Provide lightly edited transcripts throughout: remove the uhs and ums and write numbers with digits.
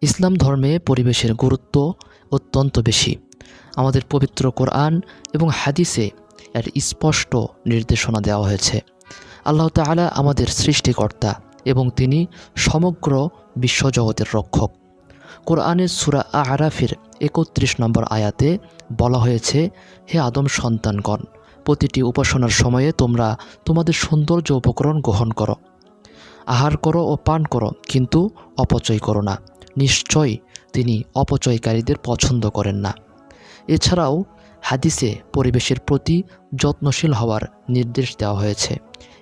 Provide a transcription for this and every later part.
ইসলাম ধর্মে পরিবেশের গুরুত্ব অত্যন্ত বেশি। আমাদের পবিত্র কোরআন এবং হাদিসে এর স্পষ্ট নির্দেশনা দেওয়া হয়েছে। আল্লাহ তাআলা আমাদের সৃষ্টিকর্তা এবং তিনি সমগ্র বিশ্বজগতের রক্ষক। কোরআনের সূরা আ'রাফের ৩১ নম্বর আয়াতে বলা হয়েছে, হে আদম সন্তানগণ, প্রতিটি উপাসনার সময়ে তোমরা তোমাদের সৌন্দর্য উপকরণ গ্রহণ করো, আহার করো ও পান করো, কিন্তু অপচয় করো না। নিশ্চয়ই তিনি অপচয়কারীদের পছন্দ করেন না। এছাড়াও হাদিসে পরিবেশের প্রতি যত্নশীল হওয়ার নির্দেশ দেওয়া হয়েছে।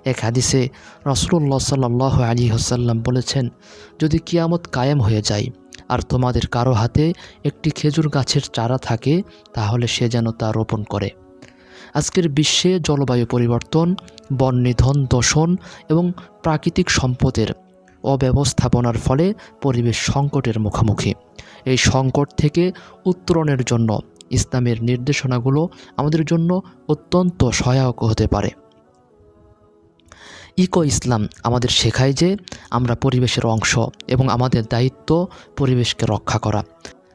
এক হাদিসে রাসূলুল্লাহ সাল্লাল্লাহু আলাইহি ওয়াসাল্লাম বলেছেন, যদি কিয়ামত কায়েম হয়ে যায় আর তোমাদের কারো হাতে একটি খেজুর গাছের চারা থাকে, তাহলে সে যেন তা রোপণ করে। আজকের বিশ্বে জলবায়ু পরিবর্তন, বন নিধন, দূষণ এবং প্রাকৃতিক সম্পদের অব্যবস্থাপনার ফলে পরিবেশ সংকটের মুখোমুখি। এই সংকট থেকে উত্তরণের জন্য ইসলামের নির্দেশনাগুলো আমাদের জন্য অত্যন্ত সহায়ক হতে পারে। ইকো ইসলাম আমাদের শেখায় যে আমরা পরিবেশের অংশ এবং আমাদের দায়িত্ব পরিবেশকে রক্ষা করা।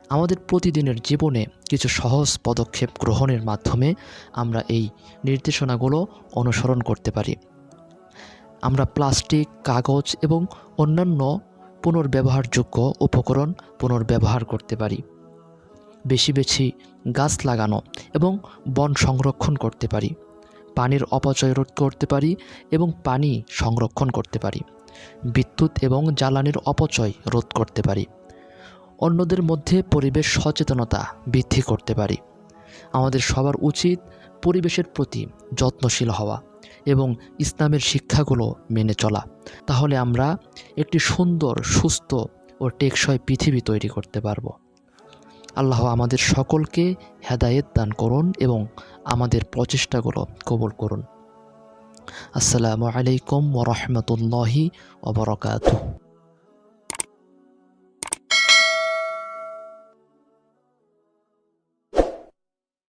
আমাদের প্রতিদিনের জীবনে কিছু সহজ পদক্ষেপ গ্রহণের মাধ্যমে আমরা এই নির্দেশনাগুলো অনুসরণ করতে পারি। আমরা প্লাস্টিক, কাগজ এবং অন্যান্য পুনর্ব্যবহারযোগ্য উপকরণ পুনর্ব্যবহার করতে পারি। বেশি বেশি গাছ লাগানো এবং বন সংরক্ষণ করতে পারি। পানির অপচয় রোধ করতে পারি এবং পানি সংরক্ষণ করতে পারি। বিদ্যুৎ এবং জ্বালানির অপচয় রোধ করতে পারি। অন্যদের মধ্যে পরিবেশ সচেতনতা বৃদ্ধি করতে পারি। আমাদের সবার উচিত পরিবেশের প্রতি যত্নশীল হওয়া এবং ইসলামের শিক্ষাগুলো মেনে চলা। তাহলে আমরা একটি সুন্দর, সুস্থ ও টেকসই পৃথিবী তৈরি করতে পারব। আল্লাহ আমাদের সকলকে হেদায়েত দান করুন এবং আমাদের প্রচেষ্টাগুলো কবুল করুন। আসসালামু আলাইকুম ওয়া রাহমাতুল্লাহি ওয়া বারাকাতুহু।